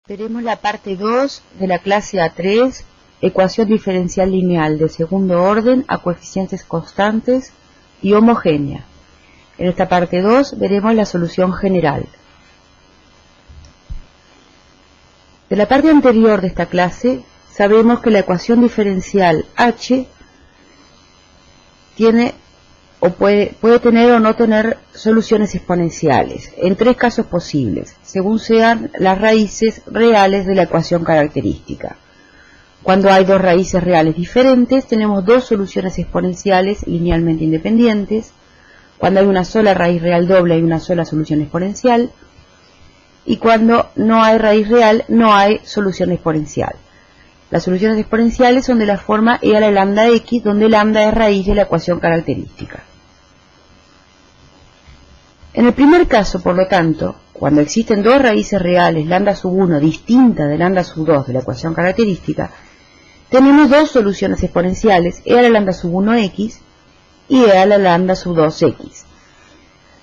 Veremos la parte 2 de la clase A3, ecuación diferencial lineal de segundo orden a coeficientes constantes y homogénea. En esta parte 2 veremos la solución general. De la parte anterior de esta clase sabemos que la ecuación diferencial h tiene o puede tener o no tener soluciones exponenciales, en tres casos posibles, según sean las raíces reales de la ecuación característica. Cuando hay dos raíces reales diferentes, tenemos dos soluciones exponenciales linealmente independientes. Cuando hay una sola raíz real doble, hay una sola solución exponencial. Y cuando no hay raíz real, no hay solución exponencial. Las soluciones exponenciales son de la forma e a la lambda x, donde lambda es raíz de la ecuación característica. En el primer caso, por lo tanto, cuando existen dos raíces reales, lambda sub 1 distinta de lambda sub 2 de la ecuación característica, tenemos dos soluciones exponenciales, e a la lambda sub 1x y e a la lambda sub 2x.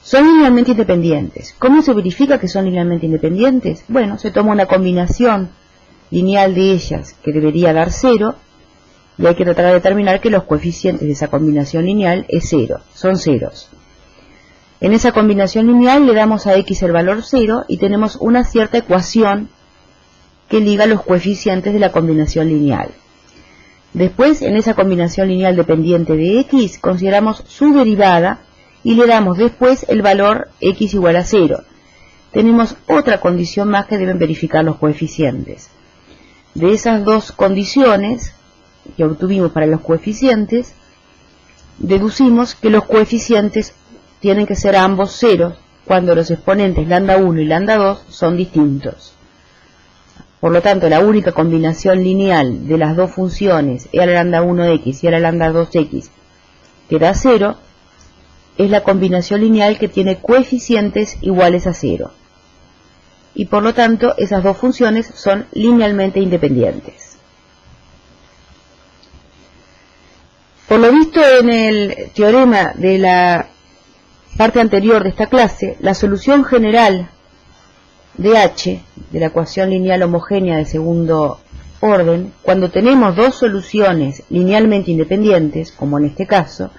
Son linealmente independientes. ¿Cómo se verifica que son linealmente independientes? Bueno, se toma una combinación lineal de ellas que debería dar 0 y hay que tratar de determinar que los coeficientes de esa combinación lineal es 0, son ceros. En esa combinación lineal le damos a x el valor 0 y tenemos una cierta ecuación que liga los coeficientes de la combinación lineal. Después, en esa combinación lineal dependiente de x, consideramos su derivada y le damos después el valor x igual a 0. Tenemos otra condición más que deben verificar los coeficientes. De esas dos condiciones que obtuvimos para los coeficientes, deducimos que los coeficientes tienen que ser ambos ceros cuando los exponentes lambda 1 y lambda 2 son distintos. Por lo tanto, la única combinación lineal de las dos funciones e a la lambda 1x y a la lambda 2x que da 0 es la combinación lineal que tiene coeficientes iguales a 0. Y por lo tanto, esas dos funciones son linealmente independientes. Por lo visto en el teorema de la parte anterior de esta clase, la solución general de h, de la ecuación lineal homogénea de segundo orden, cuando tenemos dos soluciones linealmente independientes, como en este caso,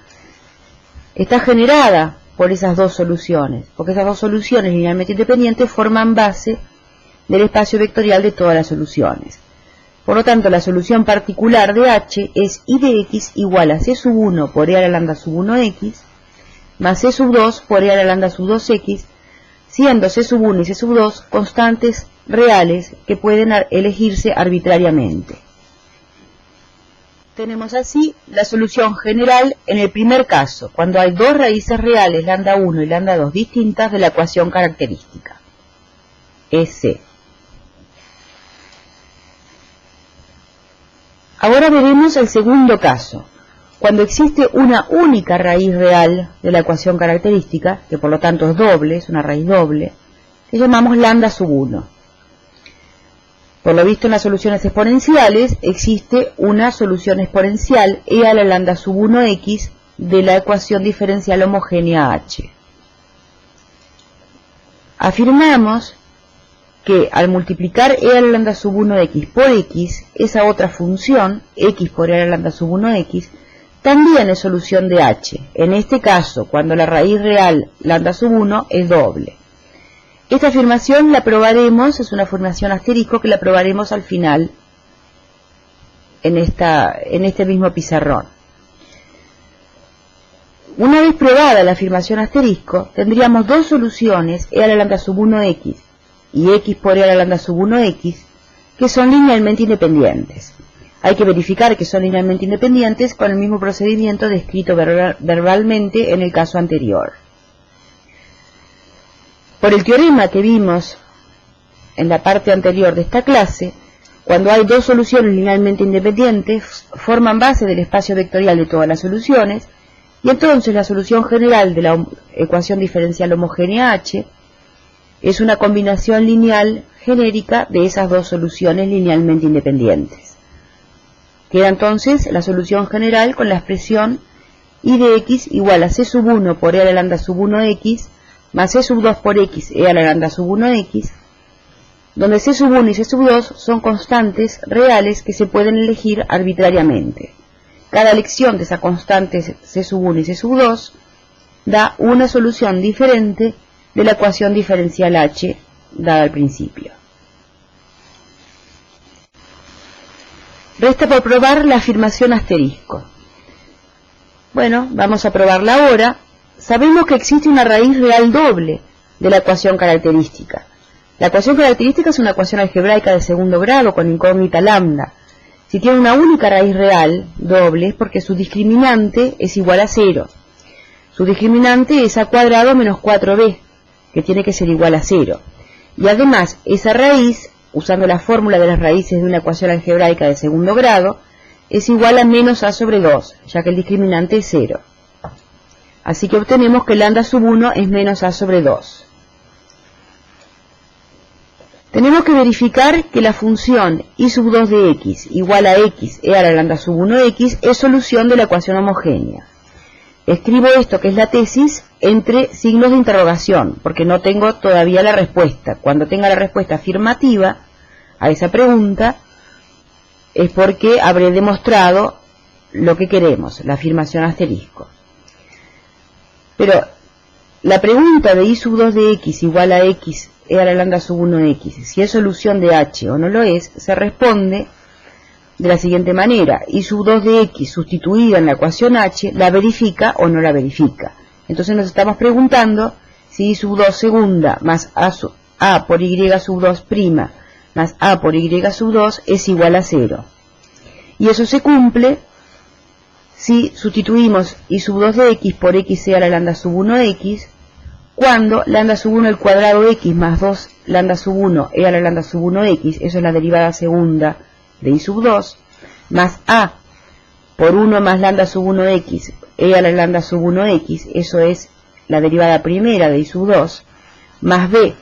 está generada por esas dos soluciones, porque esas dos soluciones linealmente independientes forman base del espacio vectorial de todas las soluciones. Por lo tanto, la solución particular de h es y de x igual a c sub 1 por e a la lambda sub 1x más c sub 2 por e a la lambda sub 2x, siendo c sub 1 y c sub 2 constantes reales que pueden elegirse arbitrariamente. Tenemos así la solución general en el primer caso, cuando hay dos raíces reales, lambda 1 y lambda 2 distintas de la ecuación característica, S. Ahora veremos el segundo caso, cuando existe una única raíz real de la ecuación característica, que por lo tanto es doble, es una raíz doble, que llamamos lambda sub 1. Por lo visto en las soluciones exponenciales existe una solución exponencial e a la lambda sub 1x de la ecuación diferencial homogénea h. Afirmamos que al multiplicar e a la lambda sub 1x por x, esa otra función, x por e a la lambda sub 1x, también es solución de h, en este caso cuando la raíz real lambda sub 1 es doble. Esta afirmación la probaremos, es una afirmación asterisco que la probaremos al final en este mismo pizarrón. Una vez probada la afirmación asterisco, tendríamos dos soluciones, e a la lambda sub 1x y x por e a la lambda sub 1x, que son linealmente independientes. Hay que verificar que son linealmente independientes con el mismo procedimiento descrito verbalmente en el caso anterior. Por el teorema que vimos en la parte anterior de esta clase, cuando hay dos soluciones linealmente independientes, forman base del espacio vectorial de todas las soluciones, y entonces la solución general de la ecuación diferencial homogénea h es una combinación lineal genérica de esas dos soluciones linealmente independientes. Queda entonces la solución general con la expresión y de x igual a c sub 1 por e a la lambda sub 1x más c sub 2 por x e a la lambda sub 1x, donde C sub 1 y C sub 2 son constantes reales que se pueden elegir arbitrariamente. Cada elección de esas constantes C sub 1 y C sub 2 da una solución diferente de la ecuación diferencial H dada al principio. Resta por probar la afirmación asterisco. Bueno, vamos a probarla ahora. Sabemos que existe una raíz real doble de la ecuación característica. La ecuación característica es una ecuación algebraica de segundo grado con incógnita lambda. Si tiene una única raíz real doble es porque su discriminante es igual a 0. Su discriminante es a cuadrado menos 4b, que tiene que ser igual a 0. Y además, esa raíz, usando la fórmula de las raíces de una ecuación algebraica de segundo grado, es igual a menos a sobre 2, ya que el discriminante es 0. Así que obtenemos que lambda sub 1 es menos a sobre 2. Tenemos que verificar que la función y sub 2 de x igual a x e a la lambda sub 1x es solución de la ecuación homogénea. Escribo esto, que es la tesis, entre signos de interrogación, porque no tengo todavía la respuesta. Cuando tenga la respuesta afirmativa a esa pregunta, es porque habré demostrado lo que queremos, la afirmación asterisco. Pero la pregunta de y sub 2 de x igual a x e a la lambda sub 1x, si es solución de h o no lo es, se responde de la siguiente manera: y sub 2 de x sustituida en la ecuación h, ¿la verifica o no la verifica? Entonces nos estamos preguntando si y sub 2 segunda más a por y sub 2 prima más a por y sub 2 es igual a 0. Y eso se cumple si sustituimos y sub 2 de x por x e a la lambda sub 1x, cuando lambda sub 1 al cuadrado x más 2 lambda sub 1 e a la lambda sub 1x, eso es la derivada segunda de y sub 2, más a por 1 más lambda sub 1x e a la lambda sub 1x, eso es la derivada primera de y sub 2, más b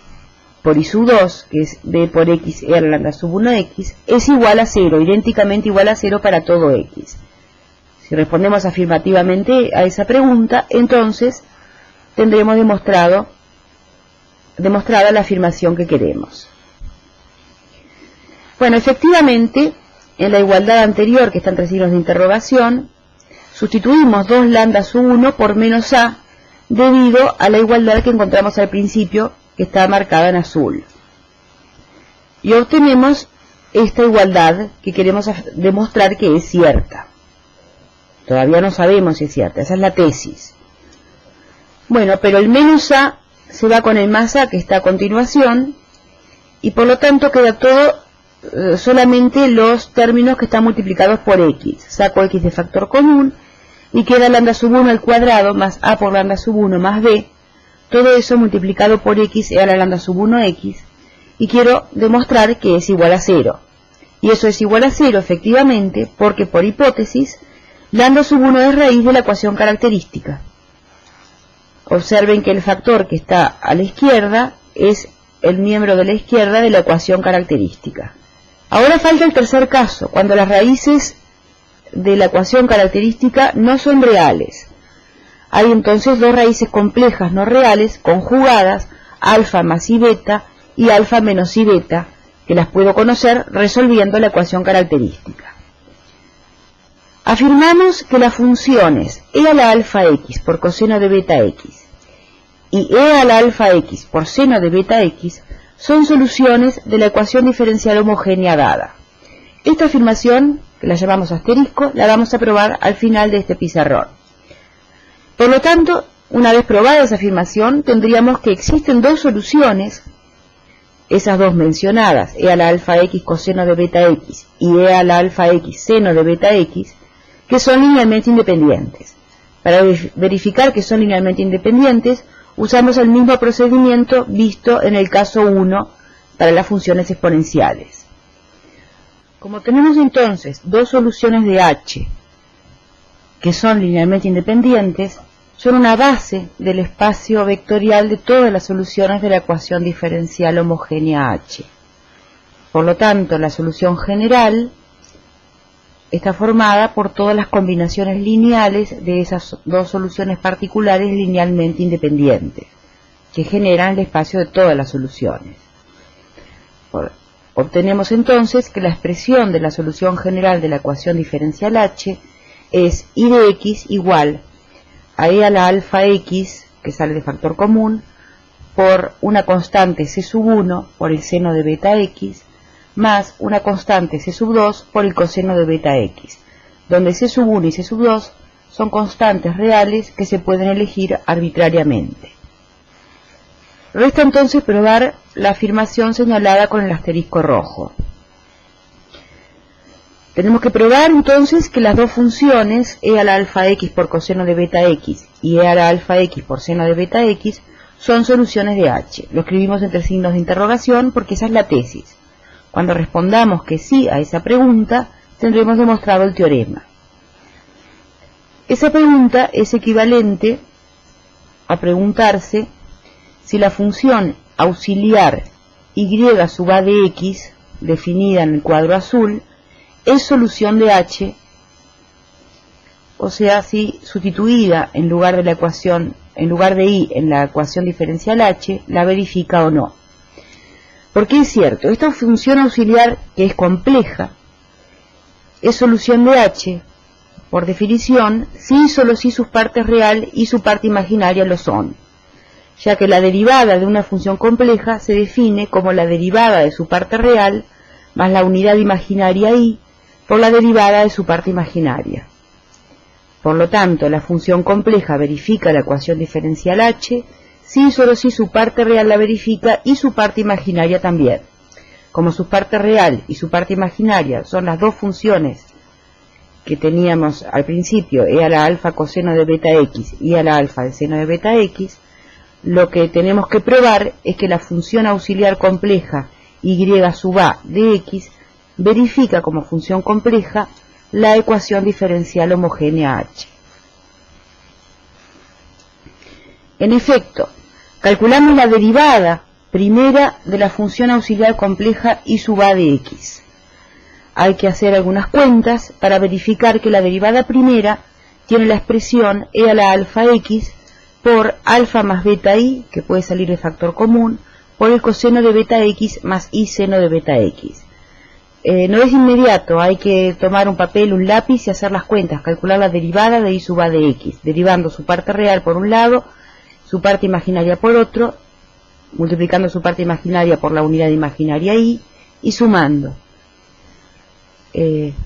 por y sub 2, que es b por x e a la lambda sub 1x, es igual a 0, idénticamente igual a 0 para todo x. Si respondemos afirmativamente a esa pregunta, entonces tendremos demostrada la afirmación que queremos. Bueno, efectivamente, en la igualdad anterior, que está entre signos de interrogación, sustituimos 2 lambda sub 1 por menos a, debido a la igualdad que encontramos al principio, que está marcada en azul. Y obtenemos esta igualdad que queremos demostrar que es cierta. Todavía no sabemos si es cierta, esa es la tesis. Bueno, pero el menos a se va con el más a que está a continuación, y por lo tanto queda todo solamente los términos que están multiplicados por x. Saco x de factor común y queda lambda sub 1 al cuadrado más a por lambda sub 1 más b, todo eso multiplicado por x e a la lambda sub 1x, y quiero demostrar que es igual a 0. Y eso es igual a 0 efectivamente porque por hipótesis lambda sub 1 es raíz de la ecuación característica. Observen que el factor que está a la izquierda es el miembro de la izquierda de la ecuación característica. Ahora falta el tercer caso, cuando las raíces de la ecuación característica no son reales. Hay entonces dos raíces complejas no reales conjugadas, alfa más i beta y alfa menos i beta, que las puedo conocer resolviendo la ecuación característica. Afirmamos que las funciones e a la alfa x por coseno de beta x y e a la alfa x por seno de beta x son soluciones de la ecuación diferencial homogénea dada. Esta afirmación, que la llamamos asterisco, la vamos a probar al final de este pizarrón. Por lo tanto, una vez probada esa afirmación, tendríamos que existen dos soluciones, esas dos mencionadas, e a la alfa x coseno de beta x y e a la alfa x seno de beta x, que son linealmente independientes. Para verificar que son linealmente independientes, usamos el mismo procedimiento visto en el caso 1 para las funciones exponenciales. Como tenemos entonces dos soluciones de h que son linealmente independientes, son una base del espacio vectorial de todas las soluciones de la ecuación diferencial homogénea h. Por lo tanto, la solución general está formada por todas las combinaciones lineales de esas dos soluciones particulares linealmente independientes, que generan el espacio de todas las soluciones. Obtenemos entonces que la expresión de la solución general de la ecuación diferencial h es y de x igual a e a la alfa x, que sale de factor común, por una constante c sub 1 por el seno de beta x, más una constante c sub 2 por el coseno de beta x, donde c sub 1 y c sub 2 son constantes reales que se pueden elegir arbitrariamente. Resta entonces probar la afirmación señalada con el asterisco rojo. Tenemos que probar entonces que las dos funciones e a la alfa x por coseno de beta x y e a la alfa x por seno de beta x son soluciones de h. Lo escribimos entre signos de interrogación porque esa es la tesis. Cuando respondamos que sí a esa pregunta, tendremos demostrado el teorema. Esa pregunta es equivalente a preguntarse si la función auxiliar y sub a de x, definida en el cuadro azul, es solución de h, o sea, si sustituida en lugar de la ecuación, en lugar de y en la ecuación diferencial h, la verifica o no. Porque es cierto, esta función auxiliar, que es compleja, es solución de h, por definición, si y solo si su parte real y su parte imaginaria lo son, ya que la derivada de una función compleja se define como la derivada de su parte real más la unidad imaginaria y por la derivada de su parte imaginaria. Por lo tanto, la función compleja verifica la ecuación diferencial h si y solo si su parte real la verifica y su parte imaginaria también. Como su parte real y su parte imaginaria son las dos funciones que teníamos al principio, e a la alfa coseno de beta x y a la alfa de seno de beta x, lo que tenemos que probar es que la función auxiliar compleja y sub a de x verifica como función compleja la ecuación diferencial homogénea h. En efecto, calculamos la derivada primera de la función auxiliar compleja y sub a de x. Hay que hacer algunas cuentas para verificar que la derivada primera tiene la expresión e a la alfa x por alfa más beta i, que puede salir de factor común, por el coseno de beta x más i seno de beta x. No es inmediato, hay que tomar un papel, un lápiz y hacer las cuentas, calcular la derivada de i sub a de x, derivando su parte real por un lado, su parte imaginaria por otro, multiplicando su parte imaginaria por la unidad imaginaria i y sumando.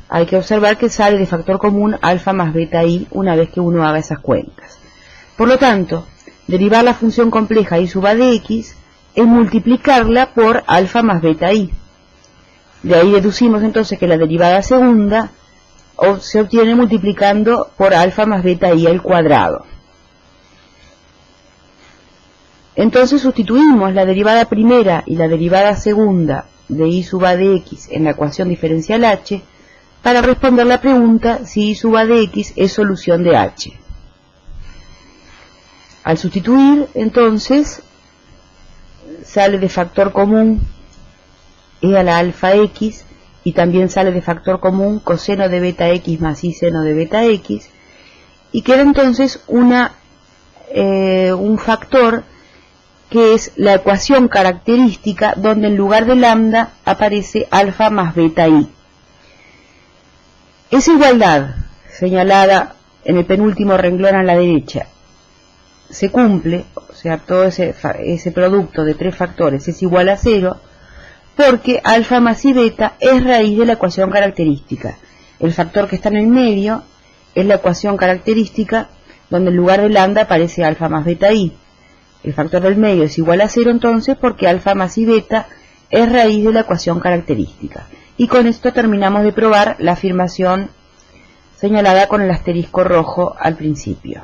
Hay que observar que sale de factor común alfa más beta i una vez que uno haga esas cuentas. Por lo tanto, derivar la función compleja i sub a de x es multiplicarla por alfa más beta i. De ahí deducimos entonces que la derivada segunda se obtiene multiplicando por alfa más beta i al cuadrado. Entonces sustituimos la derivada primera y la derivada segunda de i sub a de x en la ecuación diferencial h para responder la pregunta si i sub a de x es solución de h. Al sustituir, entonces, sale de factor común e a la alfa x y también sale de factor común coseno de beta x más i seno de beta x y queda entonces un factor que es la ecuación característica donde en lugar de lambda aparece alfa más beta i. Esa igualdad señalada en el penúltimo renglón a la derecha se cumple, o sea, todo ese producto de tres factores es igual a 0, porque alfa más i beta es raíz de la ecuación característica. El factor que está en el medio es la ecuación característica donde en lugar de lambda aparece alfa más beta i. El factor del medio es igual a 0 entonces porque alfa más i beta es raíz de la ecuación característica. Y con esto terminamos de probar la afirmación señalada con el asterisco rojo al principio.